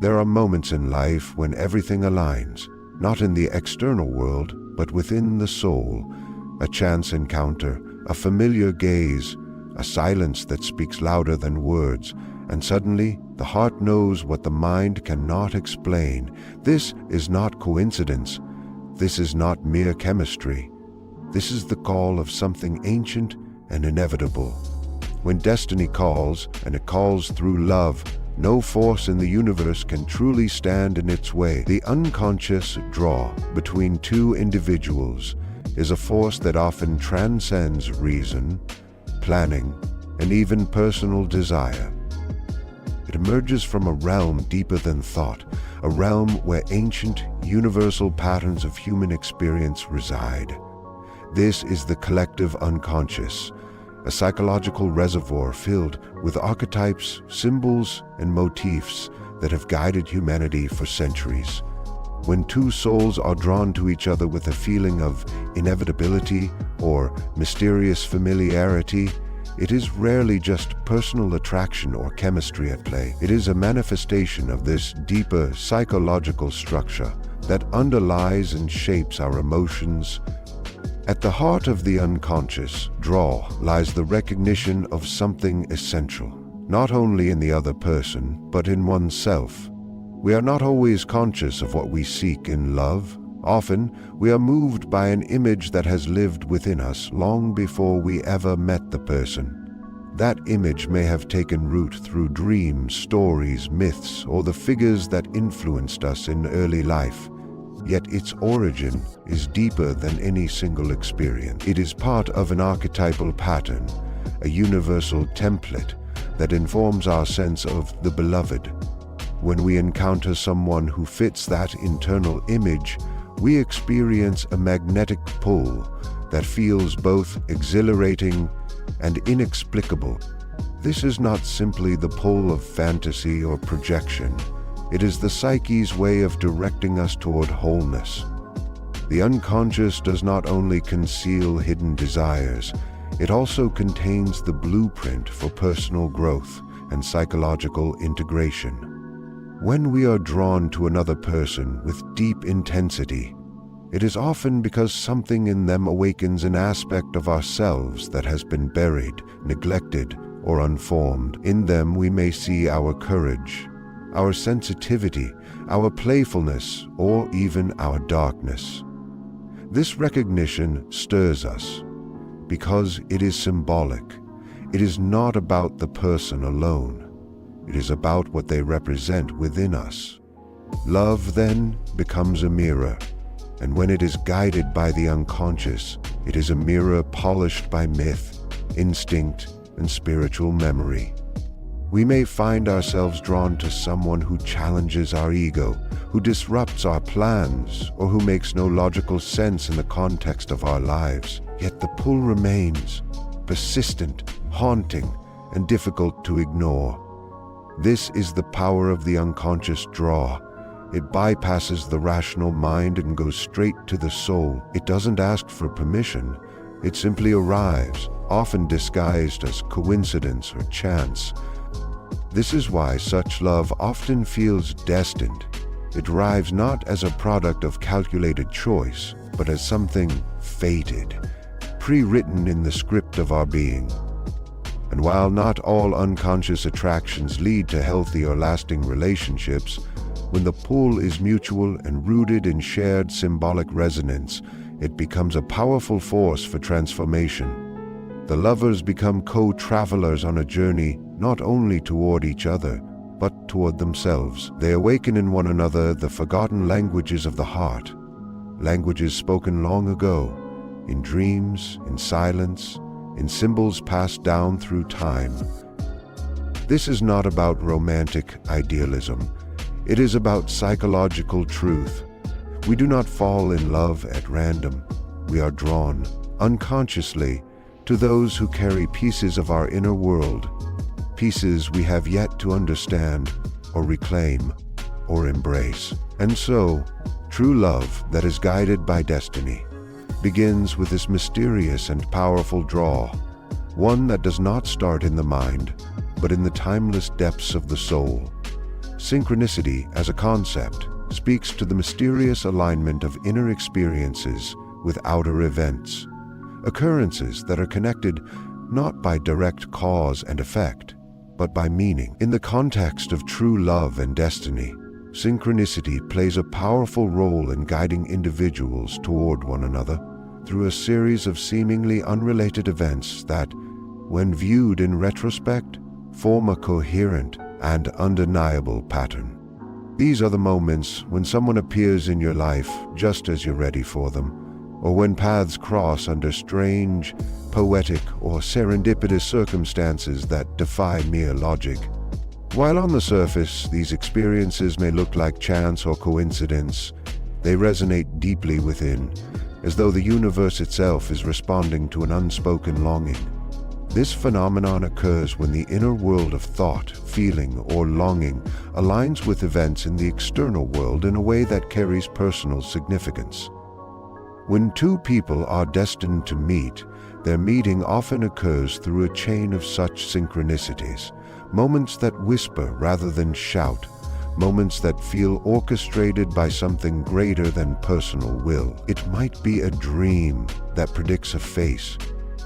There are moments in life when everything aligns, not in the external world, but within the soul. A chance encounter, a familiar gaze, a silence that speaks louder than words, and suddenly the heart knows what the mind cannot explain. This is not coincidence. This is not mere chemistry. This is the call of something ancient and inevitable. When destiny calls, and it calls through love, no force in the universe can truly stand in its way. The unconscious draw between two individuals is a force that often transcends reason, planning, and even personal desire. It emerges from a realm deeper than thought, a realm where ancient, universal patterns of human experience reside. This is the collective unconscious, a psychological reservoir filled with archetypes, symbols, and motifs that have guided humanity for centuries. When two souls are drawn to each other with a feeling of inevitability or mysterious familiarity, it is rarely just personal attraction or chemistry at play. It is a manifestation of this deeper psychological structure that underlies and shapes our emotions. At the heart of the unconscious draw lies the recognition of something essential, not only in the other person, but in oneself. We are not always conscious of what we seek in love. Often, we are moved by an image that has lived within us long before we ever met the person. That image may have taken root through dreams, stories, myths, or the figures that influenced us in early life. Yet its origin is deeper than any single experience. It is part of an archetypal pattern, a universal template that informs our sense of the beloved. When we encounter someone who fits that internal image, we experience a magnetic pull that feels both exhilarating and inexplicable. This is not simply the pull of fantasy or projection. It is the psyche's way of directing us toward wholeness. The unconscious does not only conceal hidden desires, it also contains the blueprint for personal growth and psychological integration. When we are drawn to another person with deep intensity, it is often because something in them awakens an aspect of ourselves that has been buried, neglected, or unformed. In them we may see our courage, our sensitivity, our playfulness, or even our darkness. This recognition stirs us because it is symbolic. It is not about the person alone. It is about what they represent within us. Love then becomes a mirror, and when it is guided by the unconscious, it is a mirror polished by myth, instinct, and spiritual memory. We may find ourselves drawn to someone who challenges our ego, who disrupts our plans, or who makes no logical sense in the context of our lives. Yet the pull remains, persistent, haunting, and difficult to ignore. This is the power of the unconscious draw. It bypasses the rational mind and goes straight to the soul. It doesn't ask for permission. It simply arrives, often disguised as coincidence or chance. This is why such love often feels destined. It arrives not as a product of calculated choice, but as something fated, pre-written in the script of our being. And while not all unconscious attractions lead to healthy or lasting relationships, when the pull is mutual and rooted in shared symbolic resonance, it becomes a powerful force for transformation. The lovers become co-travelers on a journey not only toward each other, but toward themselves. They awaken in one another the forgotten languages of the heart, languages spoken long ago, in dreams, in silence, in symbols passed down through time. This is not about romantic idealism. It is about psychological truth. We do not fall in love at random. We are drawn, unconsciously, to those who carry pieces of our inner world, pieces we have yet to understand or reclaim or embrace. And so, true love that is guided by destiny begins with this mysterious and powerful draw, one that does not start in the mind, but in the timeless depths of the soul. Synchronicity, as a concept, speaks to the mysterious alignment of inner experiences with outer events, occurrences that are connected not by direct cause and effect, but by meaning. In the context of true love and destiny, synchronicity plays a powerful role in guiding individuals toward one another through a series of seemingly unrelated events that, when viewed in retrospect, form a coherent and undeniable pattern. These are the moments when someone appears in your life just as you're ready for them, or when paths cross under strange, poetic, or serendipitous circumstances that defy mere logic. While on the surface, these experiences may look like chance or coincidence, they resonate deeply within, as though the universe itself is responding to an unspoken longing. This phenomenon occurs when the inner world of thought, feeling, or longing aligns with events in the external world in a way that carries personal significance. When two people are destined to meet, their meeting often occurs through a chain of such synchronicities, moments that whisper rather than shout, moments that feel orchestrated by something greater than personal will. It might be a dream that predicts a face,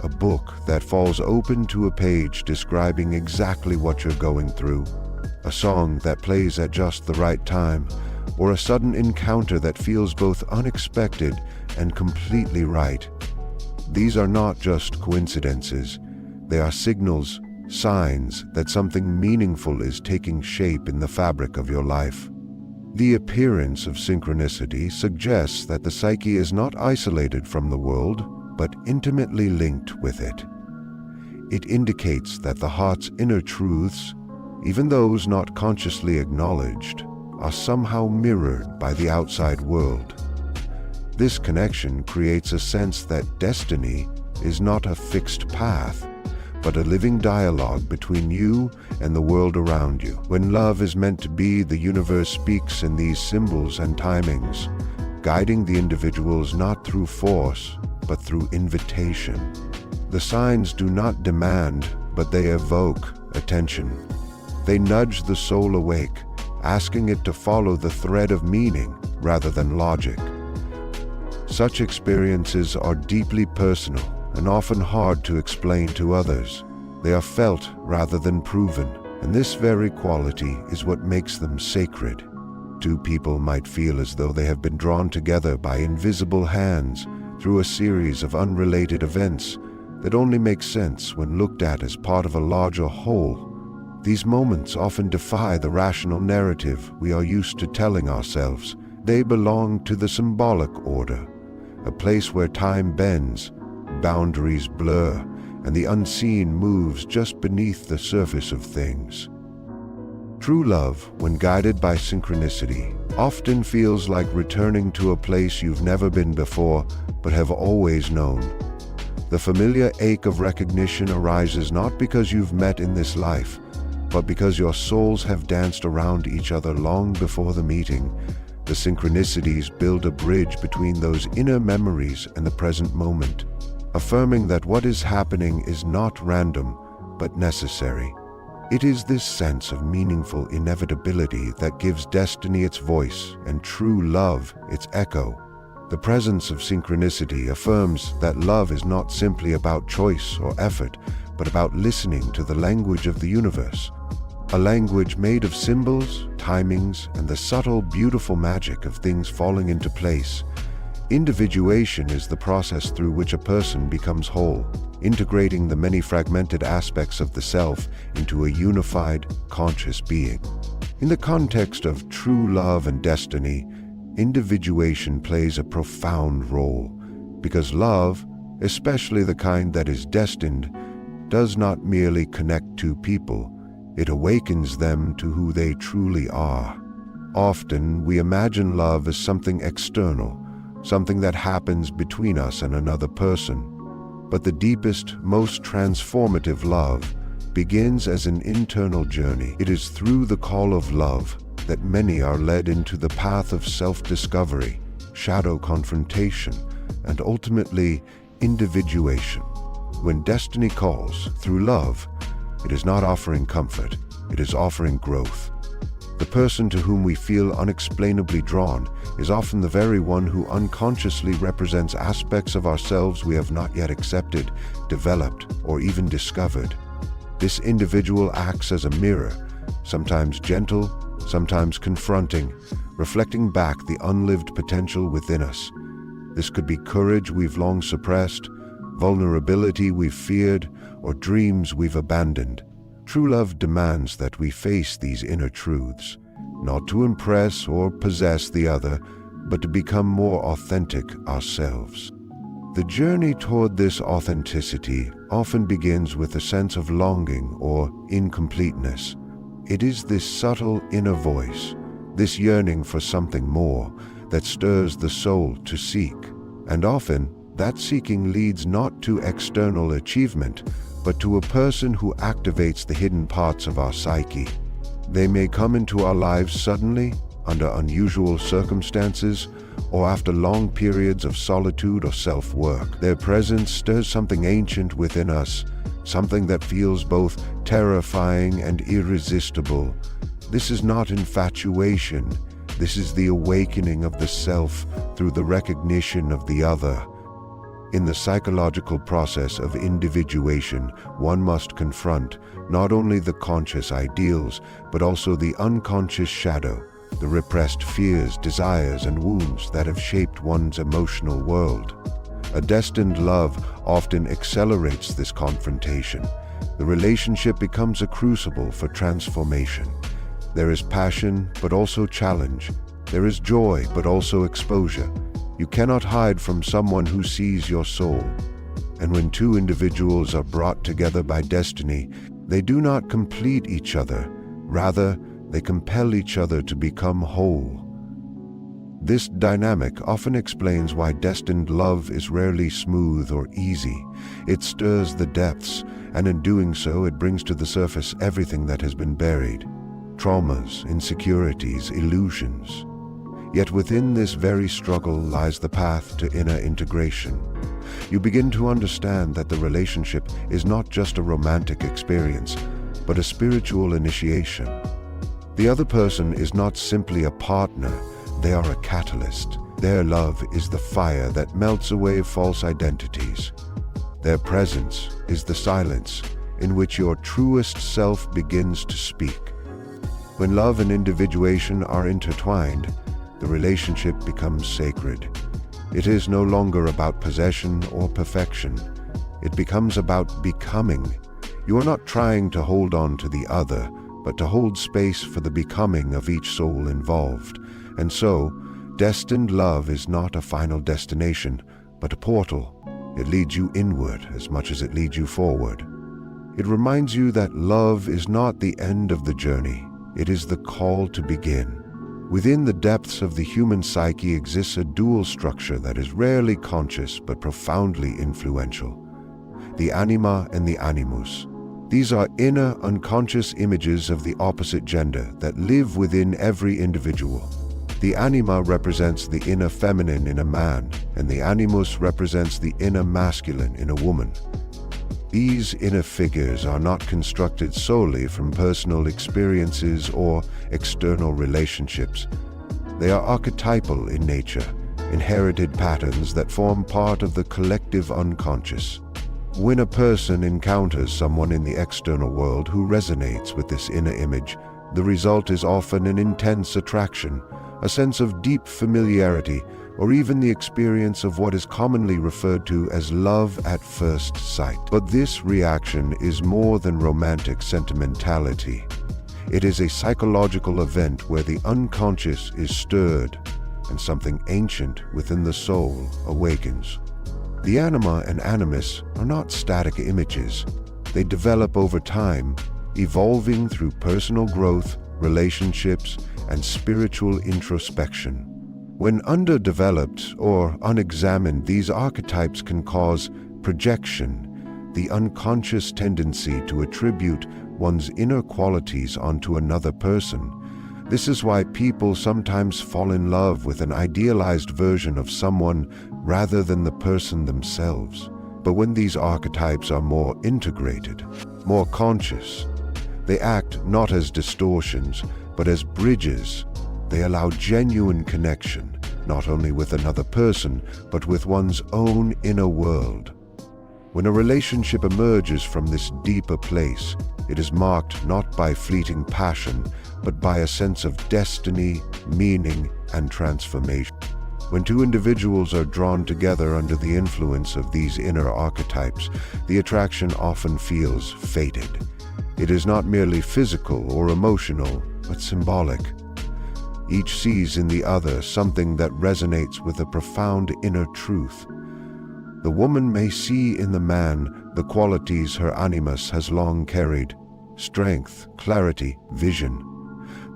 a book that falls open to a page describing exactly what you're going through, a song that plays at just the right time, or a sudden encounter that feels both unexpected and completely right. These are not just coincidences. They are signals, signs that something meaningful is taking shape in the fabric of your life. The appearance of synchronicity suggests that the psyche is not isolated from the world, but intimately linked with it. It indicates that the heart's inner truths, even those not consciously acknowledged, are somehow mirrored by the outside world. This connection creates a sense that destiny is not a fixed path, but a living dialogue between you and the world around you. When love is meant to be, the universe speaks in these symbols and timings, guiding the individuals not through force, but through invitation. The signs do not demand, but they evoke attention. They nudge the soul awake, asking it to follow the thread of meaning rather than logic. Such experiences are deeply personal and often hard to explain to others. They are felt rather than proven, and this very quality is what makes them sacred. Two people might feel as though they have been drawn together by invisible hands through a series of unrelated events that only make sense when looked at as part of a larger whole. These moments often defy the rational narrative we are used to telling ourselves. They belong to the symbolic order, a place where time bends, boundaries blur, and the unseen moves just beneath the surface of things. True love, when guided by synchronicity, often feels like returning to a place you've never been before but have always known. The familiar ache of recognition arises not because you've met in this life, but because your souls have danced around each other long before the meeting. The synchronicities build a bridge between those inner memories and the present moment, affirming that what is happening is not random, but necessary. It is this sense of meaningful inevitability that gives destiny its voice and true love its echo. The presence of synchronicity affirms that love is not simply about choice or effort, but about listening to the language of the universe, a language made of symbols, timings, and the subtle, beautiful magic of things falling into place. Individuation is the process through which a person becomes whole, integrating the many fragmented aspects of the self into a unified, conscious being. In the context of true love and destiny, individuation plays a profound role, because love, especially the kind that is destined, does not merely connect two people, it awakens them to who they truly are. Often, we imagine love as something external, something that happens between us and another person. But the deepest, most transformative love begins as an internal journey. It is through the call of love that many are led into the path of self-discovery, shadow confrontation, and ultimately individuation. When destiny calls through love, it is not offering comfort, it is offering growth. The person to whom we feel unexplainably drawn is often the very one who unconsciously represents aspects of ourselves we have not yet accepted, developed, or even discovered. This individual acts as a mirror, sometimes gentle, sometimes confronting, reflecting back the unlived potential within us. This could be courage we've long suppressed, vulnerability we've feared, or dreams we've abandoned. True love demands that we face these inner truths, not to impress or possess the other, but to become more authentic ourselves. The journey toward this authenticity often begins with a sense of longing or incompleteness. It is this subtle inner voice, this yearning for something more, that stirs the soul to seek. And often, that seeking leads not to external achievement, but to a person who activates the hidden parts of our psyche. They may come into our lives suddenly, under unusual circumstances, or after long periods of solitude or self-work. Their presence stirs something ancient within us, something that feels both terrifying and irresistible. This is not infatuation. This is the awakening of the self through the recognition of the other. In the psychological process of individuation, one must confront not only the conscious ideals, but also the unconscious shadow, the repressed fears, desires, and wounds that have shaped one's emotional world. A destined love often accelerates this confrontation. The relationship becomes a crucible for transformation. There is passion, but also challenge. There is joy, but also exposure. You cannot hide from someone who sees your soul. And when two individuals are brought together by destiny, they do not complete each other. Rather, they compel each other to become whole. This dynamic often explains why destined love is rarely smooth or easy. It stirs the depths, and in doing so, it brings to the surface everything that has been buried: traumas, insecurities, illusions. Yet within this very struggle lies the path to inner integration. You begin to understand that the relationship is not just a romantic experience, but a spiritual initiation. The other person is not simply a partner, they are a catalyst. Their love is the fire that melts away false identities. Their presence is the silence in which your truest self begins to speak. When love and individuation are intertwined, the relationship becomes sacred. It is no longer about possession or perfection. It becomes about becoming. You are not trying to hold on to the other, but to hold space for the becoming of each soul involved. And so, destined love is not a final destination, but a portal. It leads you inward as much as it leads you forward. It reminds you that love is not the end of the journey. It is the call to begin. Within the depths of the human psyche exists a dual structure that is rarely conscious but profoundly influential: the anima and the animus. These are inner, unconscious images of the opposite gender that live within every individual. The anima represents the inner feminine in a man, and the animus represents the inner masculine in a woman. These inner figures are not constructed solely from personal experiences or external relationships. They are archetypal in nature, inherited patterns that form part of the collective unconscious. When a person encounters someone in the external world who resonates with this inner image, the result is often an intense attraction, a sense of deep familiarity, or even the experience of what is commonly referred to as love at first sight. But this reaction is more than romantic sentimentality. It is a psychological event where the unconscious is stirred and something ancient within the soul awakens. The anima and animus are not static images. They develop over time, evolving through personal growth, relationships, and spiritual introspection. When underdeveloped or unexamined, these archetypes can cause projection, the unconscious tendency to attribute one's inner qualities onto another person. This is why people sometimes fall in love with an idealized version of someone rather than the person themselves. But when these archetypes are more integrated, more conscious, They act not as distortions, but as bridges. They allow genuine connection, not only with another person, but with one's own inner world. When a relationship emerges from this deeper place, it is marked not by fleeting passion, but by a sense of destiny, meaning, and transformation. When two individuals are drawn together under the influence of these inner archetypes, the attraction often feels fated. It is not merely physical or emotional, but symbolic. Each sees in the other something that resonates with a profound inner truth. The woman may see in the man the qualities her animus has long carried: strength, clarity, vision.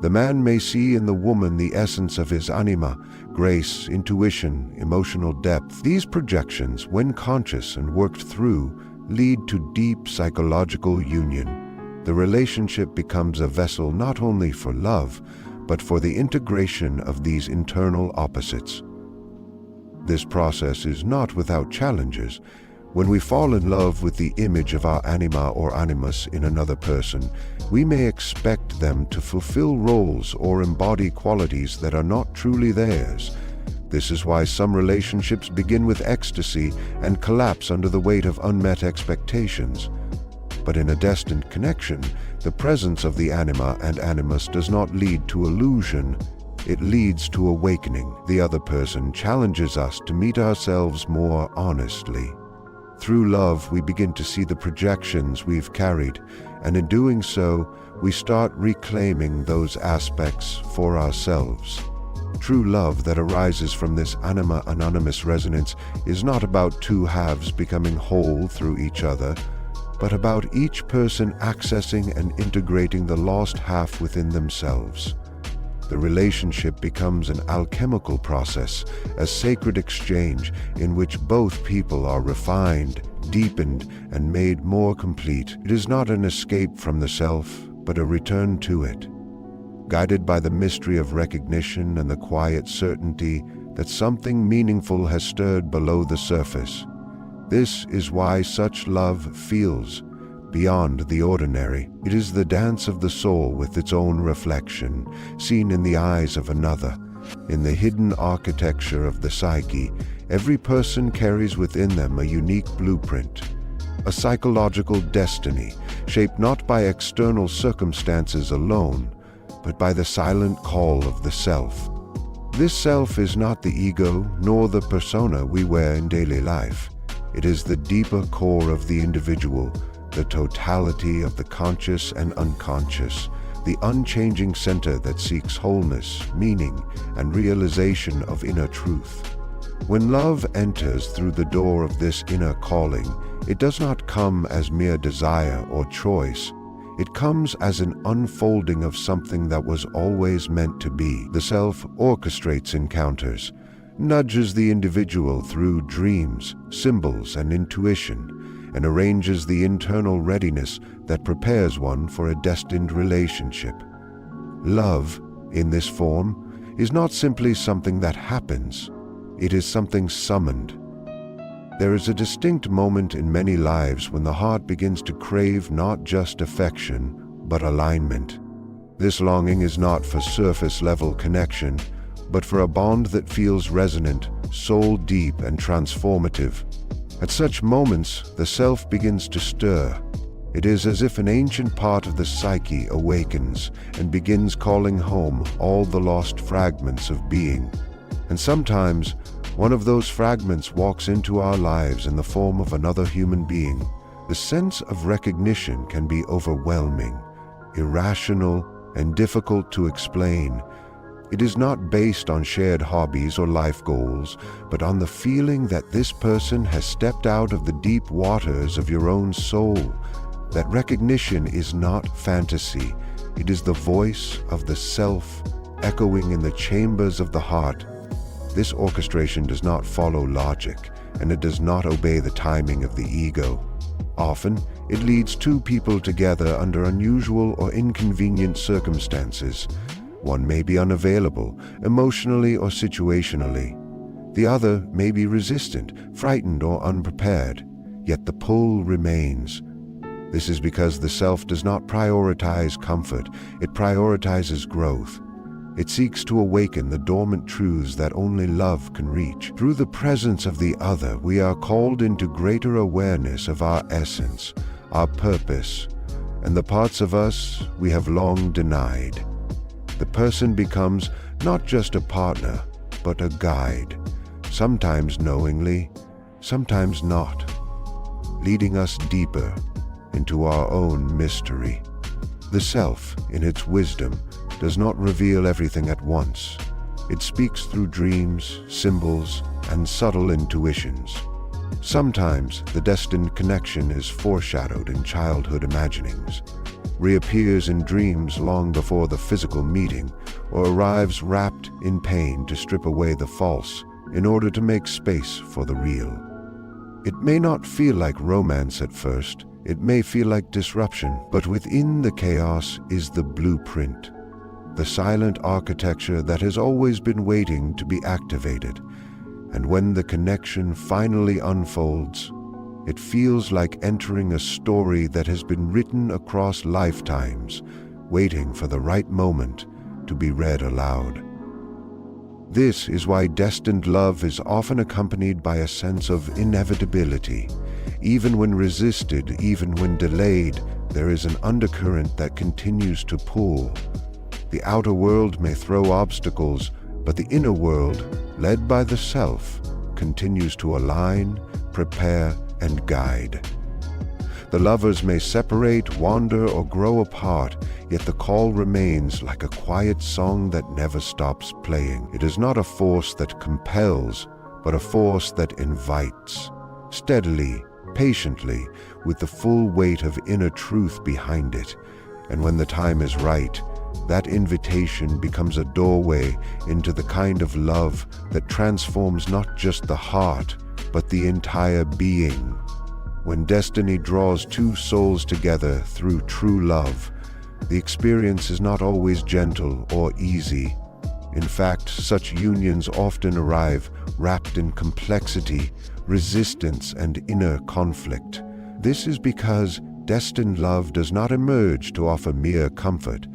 The man may see in the woman the essence of his anima: grace, intuition, emotional depth. These projections, when conscious and worked through, lead to deep psychological union. The relationship becomes a vessel not only for love, but for the integration of these internal opposites. This process is not without challenges. When we fall in love with the image of our anima or animus in another person, we may expect them to fulfill roles or embody qualities that are not truly theirs. This is why some relationships begin with ecstasy and collapse under the weight of unmet expectations. But in a destined connection, the presence of the anima and animus does not lead to illusion. It leads to awakening. The other person challenges us to meet ourselves more honestly. Through love, we begin to see the projections we've carried, and in doing so, we start reclaiming those aspects for ourselves. True love that arises from this anima-animus resonance is not about two halves becoming whole through each other, but about each person accessing and integrating the lost half within themselves. The relationship becomes an alchemical process, a sacred exchange in which both people are refined, deepened, and made more complete. It is not an escape from the self, but a return to it, guided by the mystery of recognition and the quiet certainty that something meaningful has stirred below the surface. This is why such love feels beyond the ordinary. It is the dance of the soul with its own reflection, seen in the eyes of another. In the hidden architecture of the psyche, every person carries within them a unique blueprint, a psychological destiny, shaped not by external circumstances alone, but by the silent call of the self. This self is not the ego nor the persona we wear in daily life. It is the deeper core of the individual, the totality of the conscious and unconscious, the unchanging center that seeks wholeness, meaning, and realization of inner truth. When love enters through the door of this inner calling, it does not come as mere desire or choice. It comes as an unfolding of something that was always meant to be. The self orchestrates encounters, nudges the individual through dreams, symbols, and intuition, and arranges the internal readiness that prepares one for a destined relationship. Love, in this form, is not simply something that happens. It is something summoned. There is a distinct moment in many lives when the heart begins to crave not just affection, but alignment. This longing is not for surface-level connection, but for a bond that feels resonant, soul-deep, and transformative. At such moments, the self begins to stir. It is as if an ancient part of the psyche awakens and begins calling home all the lost fragments of being. And sometimes, one of those fragments walks into our lives in the form of another human being. The sense of recognition can be overwhelming, irrational, and difficult to explain. It is not based on shared hobbies or life goals, but on the feeling that this person has stepped out of the deep waters of your own soul. That recognition is not fantasy. It is the voice of the self, echoing in the chambers of the heart. This orchestration does not follow logic, and it does not obey the timing of the ego. Often, it leads two people together under unusual or inconvenient circumstances. One may be unavailable, emotionally or situationally. The other may be resistant, frightened, or unprepared, yet the pull remains. This is because the self does not prioritize comfort, it prioritizes growth. It seeks to awaken the dormant truths that only love can reach. Through the presence of the other, we are called into greater awareness of our essence, our purpose, and the parts of us we have long denied. The person becomes not just a partner, but a guide, sometimes knowingly, sometimes not, leading us deeper into our own mystery. The self, in its wisdom, does not reveal everything at once. It speaks through dreams, symbols, and subtle intuitions. Sometimes the destined connection is foreshadowed in childhood imaginings, reappears in dreams long before the physical meeting, or arrives wrapped in pain to strip away the false in order to make space for the real. It may not feel like romance at first, it may feel like disruption, but within the chaos is the blueprint, the silent architecture that has always been waiting to be activated. And when the connection finally unfolds, it feels like entering a story that has been written across lifetimes, waiting for the right moment to be read aloud. This is why destined love is often accompanied by a sense of inevitability. Even when resisted, even when delayed, there is an undercurrent that continues to pull. The outer world may throw obstacles, but the inner world, led by the self, continues to align, prepare, and guide. The lovers may separate, wander, or grow apart, yet the call remains like a quiet song that never stops playing. It is not a force that compels, but a force that invites, steadily, patiently, with the full weight of inner truth behind it. And when the time is right, that invitation becomes a doorway into the kind of love that transforms not just the heart, but the entire being. When destiny draws two souls together through true love, the experience is not always gentle or easy. In fact, such unions often arrive wrapped in complexity, resistance, and inner conflict. This is because destined love does not emerge to offer mere comfort.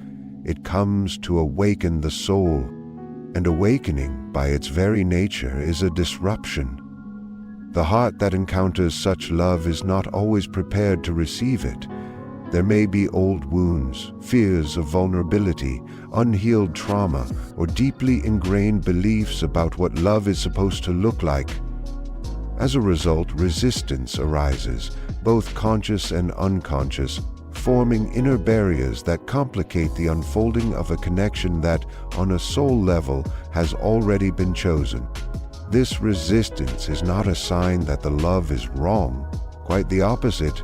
It comes to awaken the soul, and awakening, by its very nature, is a disruption. The heart that encounters such love is not always prepared to receive it. There may be old wounds, fears of vulnerability, unhealed trauma, or deeply ingrained beliefs about what love is supposed to look like. As a result, resistance arises, both conscious and unconscious, forming inner barriers that complicate the unfolding of a connection that, on a soul level, has already been chosen. This resistance is not a sign that the love is wrong. Quite the opposite.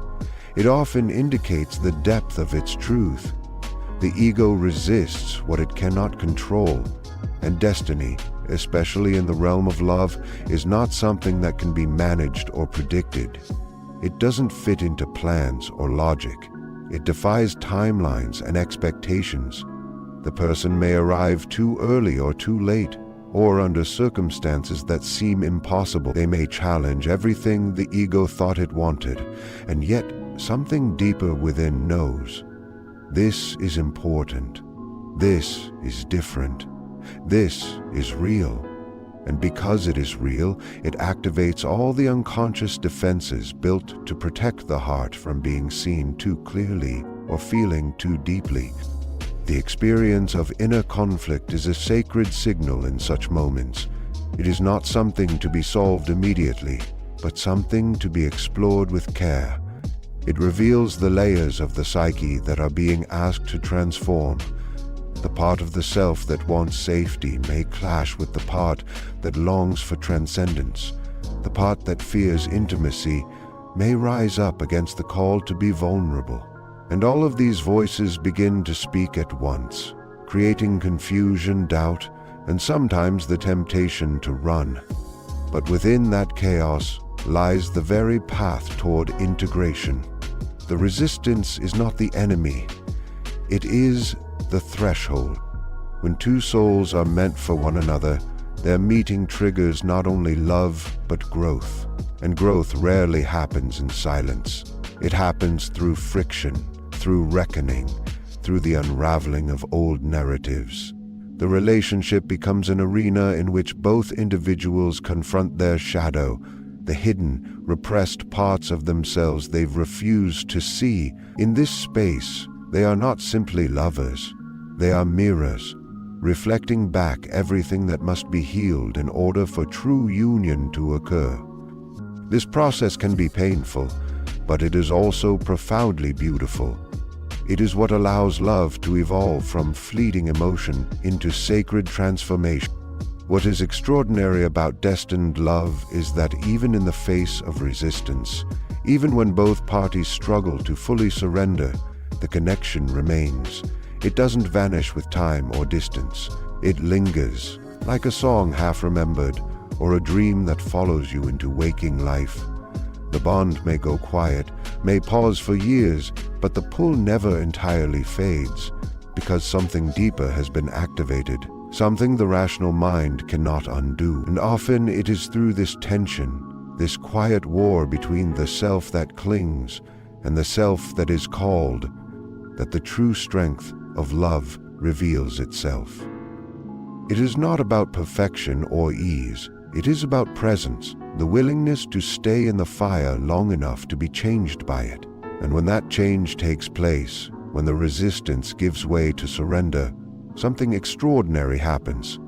It often indicates the depth of its truth. The ego resists what it cannot control, and destiny, especially in the realm of love, is not something that can be managed or predicted. It doesn't fit into plans or logic. It defies timelines and expectations. The person may arrive too early or too late, or under circumstances that seem impossible. They may challenge everything the ego thought it wanted, and yet something deeper within knows. This is important. This is different. This is real. And because it is real, it activates all the unconscious defenses built to protect the heart from being seen too clearly or feeling too deeply. The experience of inner conflict is a sacred signal in such moments. It is not something to be solved immediately, but something to be explored with care. It reveals the layers of the psyche that are being asked to transform. The part of the self that wants safety may clash with the part that longs for transcendence. The part that fears intimacy may rise up against the call to be vulnerable. And all of these voices begin to speak at once, creating confusion, doubt, and sometimes the temptation to run. But within that chaos lies the very path toward integration. The resistance is not the enemy. It is the threshold. When two souls are meant for one another, their meeting triggers not only love, but growth. And growth rarely happens in silence. It happens through friction, through reckoning, through the unraveling of old narratives. The relationship becomes an arena in which both individuals confront their shadow, the hidden, repressed parts of themselves they've refused to see. In this space, they are not simply lovers. They are mirrors, reflecting back everything that must be healed in order for true union to occur. This process can be painful, but it is also profoundly beautiful. It is what allows love to evolve from fleeting emotion into sacred transformation. What is extraordinary about destined love is that even in the face of resistance, even when both parties struggle to fully surrender, the connection remains. It doesn't vanish with time or distance. It lingers, like a song half remembered, or a dream that follows you into waking life. The bond may go quiet, may pause for years, but the pull never entirely fades, because something deeper has been activated, something the rational mind cannot undo. And often it is through this tension, this quiet war between the self that clings and the self that is called, that the true strength of love reveals itself. It is not about perfection or ease. It is about presence, the willingness to stay in the fire long enough to be changed by it. And when that change takes place, when the resistance gives way to surrender, something extraordinary happens.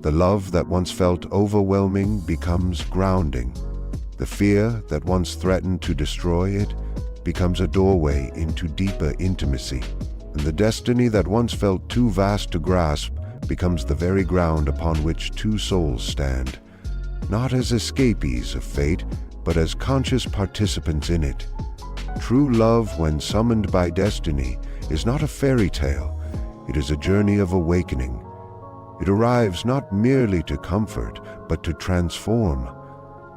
The love that once felt overwhelming becomes grounding. The fear that once threatened to destroy it becomes a doorway into deeper intimacy. And the destiny that once felt too vast to grasp becomes the very ground upon which two souls stand, not as escapees of fate, but as conscious participants in it. True love, when summoned by destiny, is not a fairy tale. It is a journey of awakening. It arrives not merely to comfort, but to transform,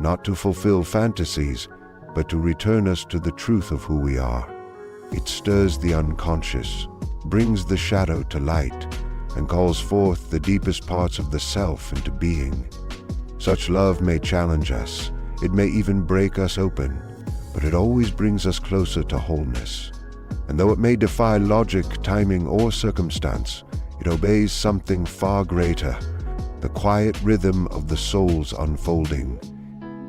not to fulfill fantasies, but to return us to the truth of who we are. It stirs the unconscious, brings the shadow to light, and calls forth the deepest parts of the self into being. Such love may challenge us, it may even break us open, but it always brings us closer to wholeness. And though it may defy logic, timing, or circumstance, it obeys something far greater, the quiet rhythm of the soul's unfolding.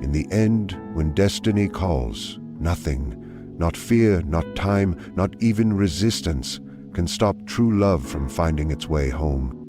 In the end, when destiny calls, nothing, not fear, not time, not even resistance, can stop true love from finding its way home.